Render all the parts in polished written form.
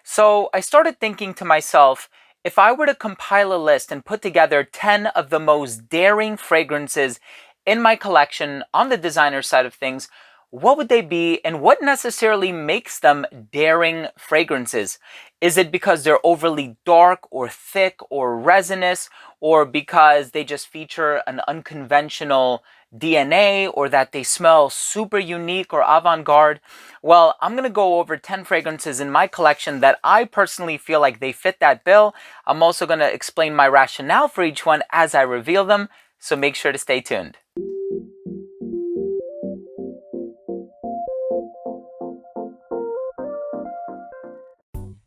So I started thinking to myself, if I were to compile a list and put together 10 of the most daring fragrances in my collection on the designer side of things, what would they be and what necessarily makes them daring fragrances? Is it because they're overly dark or thick or resinous, or because they just feature an unconventional DNA, or that they smell super unique or avant-garde? Well, I'm going to go over 10 fragrances in my collection that I personally feel like they fit that bill. I'm also going to explain my rationale for each one as I reveal them, so make sure to stay tuned.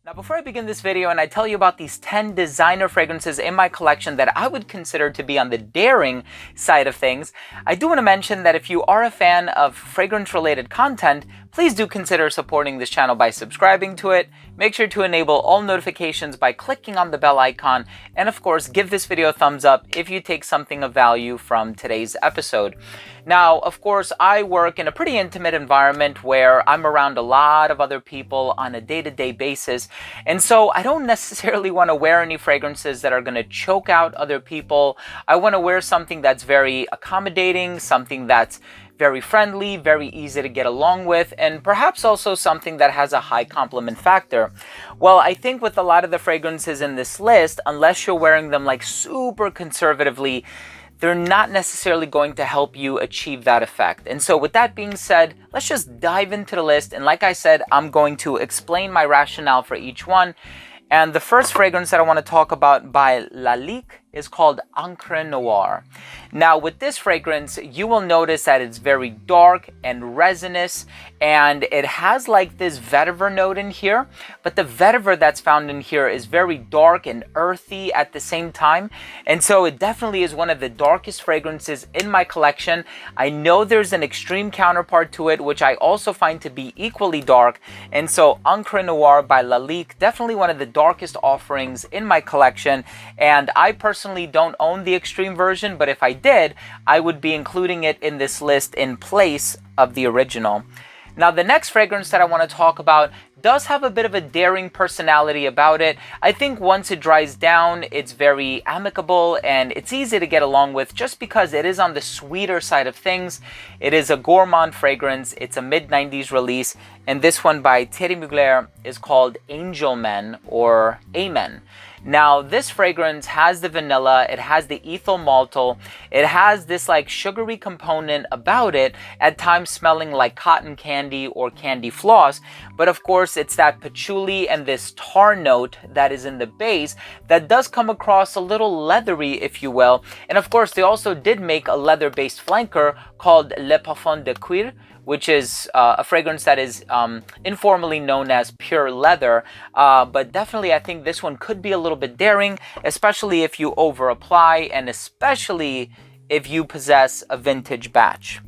Now, before I begin this video and I tell you about these 10 designer fragrances in my collection that I would consider to be on the daring side of things, I do want to mention that if you are a fan of fragrance-related content, please do consider supporting this channel by subscribing to it. Make sure to enable all notifications by clicking on the bell icon, and of course, give this video a thumbs up if you take something of value from today's episode. Now, of course, I work in a pretty intimate environment where I'm around a lot of other people on a day-to-day basis, and so I don't necessarily want to wear any fragrances that are going to choke out other people. I want to wear something that's very accommodating, something that's very friendly, very easy to get along with, and perhaps also something that has a high compliment factor. Well, I think with a lot of the fragrances in this list, unless you're wearing them like super conservatively, they're not necessarily going to help you achieve that effect. And so with that being said, let's just dive into the list. And like I said, I'm going to explain my rationale for each one. And the first fragrance that I want to talk about by Lalique is called Encre Noire. Now, with this fragrance, you will notice that it's very dark and resinous, and it has like this vetiver note in here, but the vetiver that's found in here is very dark and earthy at the same time, and so it definitely is one of the darkest fragrances in my collection. I know there's an extreme counterpart to it, which I also find to be equally dark, and so Encre Noire by Lalique, definitely one of the darkest offerings in my collection, and I personally don't own the extreme version, but if I did, I would be including it in this list in place of the original. Now, the next fragrance that I want to talk about does have a bit of a daring personality about it. I think once it dries down, it's very amicable and it's easy to get along with just because it is on the sweeter side of things. It is a gourmand fragrance. It's a mid-90s release, and this one by Thierry Mugler is called Angel Men or Amen. Now, this fragrance has the vanilla, it has the ethyl maltol, it has this like sugary component about it, at times smelling like cotton candy or candy floss, but of course it's that patchouli and this tar note that is in the base that does come across a little leathery, if you will. And of course they also did make a leather-based flanker called Le Parfum de Cuir, which is a fragrance that is informally known as pure leather, but definitely I think this one could be a little bit daring, especially if you over apply and especially if you possess a vintage batch.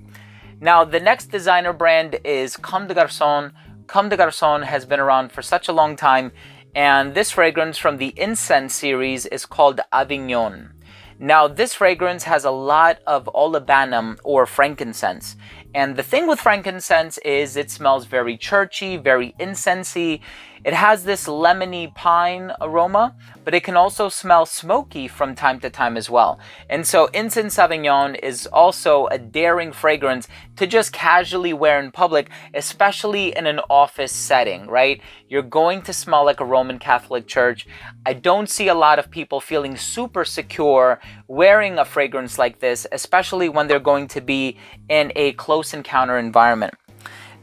Now, the next designer brand is Comme des Garçons. Comme des Garçons has been around for such a long time, and this fragrance from the INCENSE series is called Avignon. Now, this fragrance has a lot of olibanum or frankincense. And the thing with frankincense is it smells very churchy, very incensey. It has this lemony pine aroma, but it can also smell smoky from time to time as well. And so Incense Avignon is also a daring fragrance to just casually wear in public, especially in an office setting, right? You're going to smell like a Roman Catholic church. I don't see a lot of people feeling super secure wearing a fragrance like this, especially when they're going to be in a close encounter environment.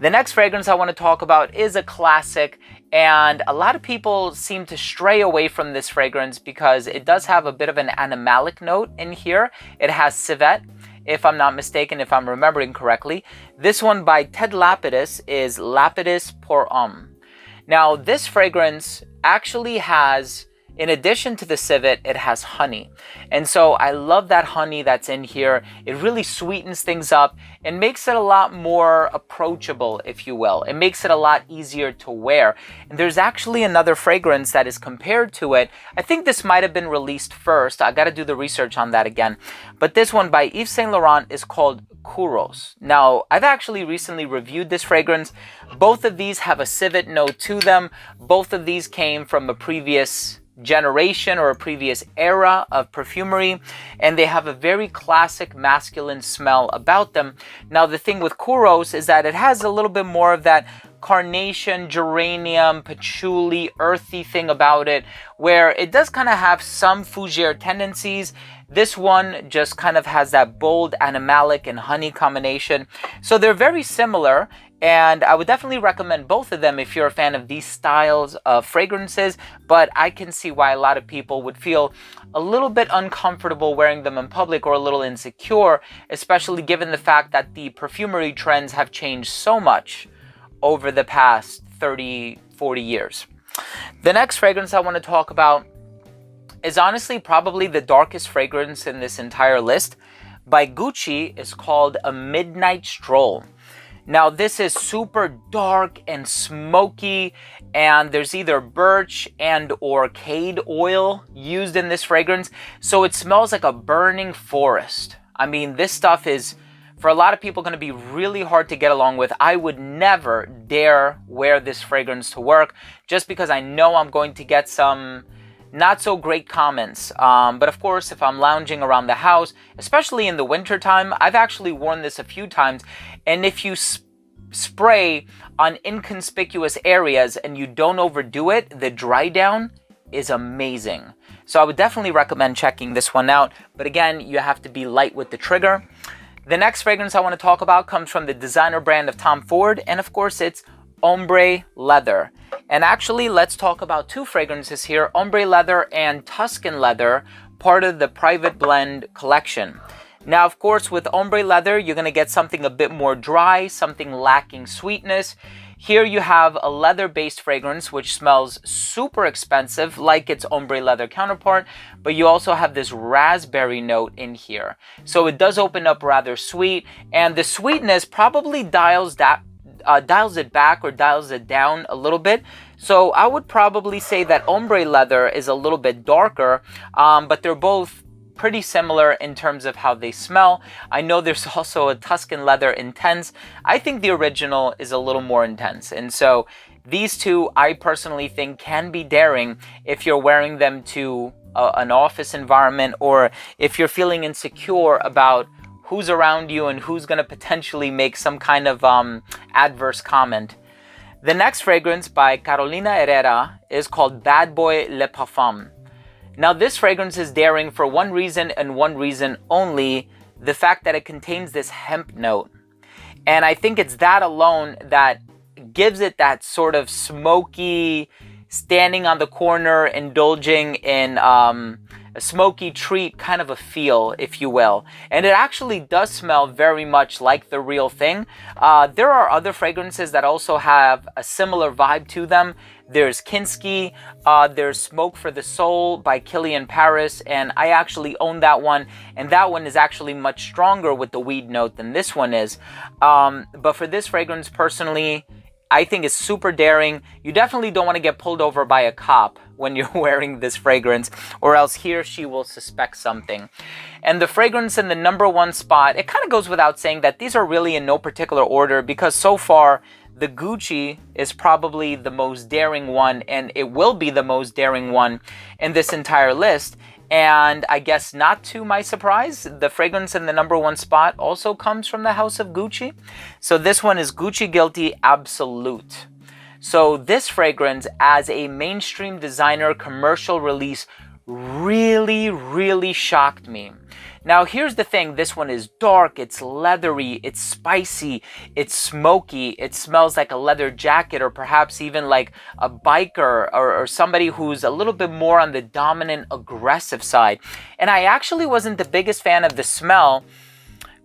The next fragrance I want to talk about is a classic, and a lot of people seem to stray away from this fragrance because it does have a bit of an animalic note in here. It has civet, if I'm not mistaken, if I'm remembering correctly. This one by Ted Lapidus is Lapidus pour Homme. Now, this fragrance actually has in addition to the civet, it has honey. And so I love that honey that's in here. It really sweetens things up and makes it a lot more approachable, if you will. It makes it a lot easier to wear. And there's actually another fragrance that is compared to it. I think this might have been released first. I got to do the research on that again. But this one by Yves Saint Laurent is called KURS. Now, I've actually recently reviewed this fragrance. Both of these have a civet note to them. Both of these came from a previous generation or a previous era of perfumery, and they have a very classic masculine smell about them. Now, the thing with KURS is that it has a little bit more of that carnation, geranium, patchouli, earthy thing about it, where it does kind of have some fougere tendencies. This one just kind of has that bold animalic and honey combination. So they're very similar, and I would definitely recommend both of them if you're a fan of these styles of fragrances, but I can see why a lot of people would feel a little bit uncomfortable wearing them in public or a little insecure, especially given the fact that the perfumery trends have changed so much over the past 30, 40 years. The next fragrance I want to talk about is honestly probably the darkest fragrance in this entire list. By Gucci, is called A Midnight Stroll. Now, this is super dark and smoky, and there's either birch and or cade oil used in this fragrance, so it smells like a burning forest. I mean, this stuff is, for a lot of people, going to be really hard to get along with. I would never dare wear this fragrance to work, just because I know I'm going to get some not so great comments. But of course, if I'm lounging around the house, especially in the winter time, I've actually worn this a few times. And if you spray on inconspicuous areas and you don't overdo it, the dry down is amazing. So I would definitely recommend checking this one out. But again, you have to be light with the trigger. The next fragrance I want to talk about comes from the designer brand of Tom Ford. And of course, it's Ombre Leather. And actually, let's talk about two fragrances here, Ombre Leather and Tuscan Leather, part of the Private Blend collection. Now, of course, with Ombre Leather, you're going to get something a bit more dry, something lacking sweetness. Here you have a leather-based fragrance, which smells super expensive, like its Ombre Leather counterpart, but you also have this raspberry note in here. So it does open up rather sweet, and the sweetness probably dials it back or dials it down a little bit. So I would probably say that Ombre Leather is a little bit darker, but they're both pretty similar in terms of how they smell. I know there's also a Tuscan Leather Intense. I think the original is a little more intense. And so these two, I personally think, can be daring if you're wearing them to an office environment, or if you're feeling insecure about who's around you and who's going to potentially make some kind of adverse comment. The next fragrance by Carolina Herrera is called Bad Boy Le Parfum. Now, this fragrance is daring for one reason and one reason only, the fact that it contains this hemp note. And I think it's that alone that gives it that sort of smoky, standing on the corner, indulging in a smoky treat kind of a feel, if you will. And it actually does smell very much like the real thing. There are other fragrances that also have a similar vibe to them. There's Kinski, there's Smoke for the Soul by Kilian Paris, and I actually own that one, and that one is actually much stronger with the weed note than this one is. But for this fragrance, personally, I think it's super daring. You definitely don't want to get pulled over by a cop when you're wearing this fragrance, or else he or she will suspect something. And the fragrance in the number one spot, it kind of goes without saying that these are really in no particular order, because so far, the Gucci is probably the most daring one, and it will be the most daring one in this entire list. And I guess not to my surprise, the fragrance in the number one spot also comes from the house of Gucci. So this one is Gucci Guilty Absolute. So this fragrance, as a mainstream designer commercial release, really shocked me. Now, here's the thing. This one is dark, it's leathery, it's spicy, it's smoky, it smells like a leather jacket, or perhaps even like a biker or somebody who's a little bit more on the dominant, aggressive side. And I actually wasn't the biggest fan of the smell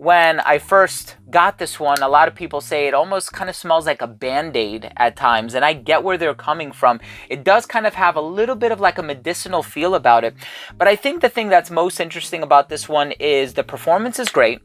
when I first got this one, a lot of people say it almost kind of smells like a Band-Aid at times, and I get where they're coming from. It does kind of have a little bit of like a medicinal feel about it, but I think the thing that's most interesting about this one is the performance is great.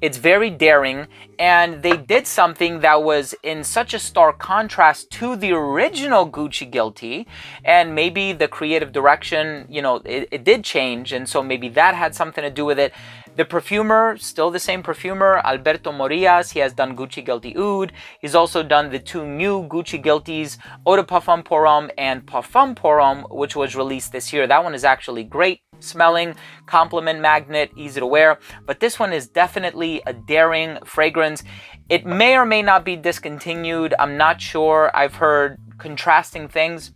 It's very daring, and they did something that was in such a stark contrast to the original Gucci Guilty, and maybe the creative direction, you know, it did change, and so maybe that had something to do with it. The perfumer, still the same perfumer, Alberto Morillas. He has done Gucci Guilty Oud. He's also done the two new Gucci Guilties, Eau de Parfum Pour Homme and Parfum Pour Homme, which was released this year. That one is actually great smelling, compliment magnet, easy to wear, but this one is definitely a daring fragrance. It may or may not be discontinued. I'm not sure. I've heard contrasting things,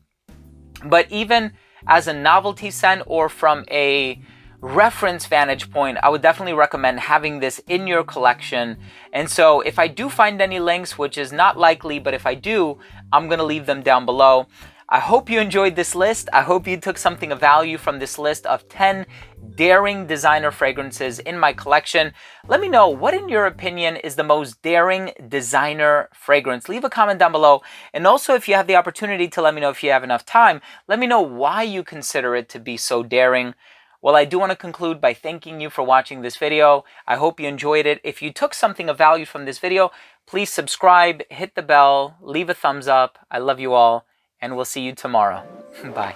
but even as a novelty scent or from a reference vantage point, I would definitely recommend having this in your collection. And so if I do find any links, which is not likely, but if I do, I'm going to leave them down below. I hope you enjoyed this list. I hope you took something of value from this list of 10 daring designer fragrances in my collection. Let me know, what in your opinion is the most daring designer fragrance? Leave a comment down below. And also, if you have the opportunity to let me know, if you have enough time, let me know why you consider it to be so daring. Well, I do want to conclude by thanking you for watching this video. I hope you enjoyed it. If you took something of value from this video, please subscribe, hit the bell, leave a thumbs up. I love you all, and we'll see you tomorrow. Bye.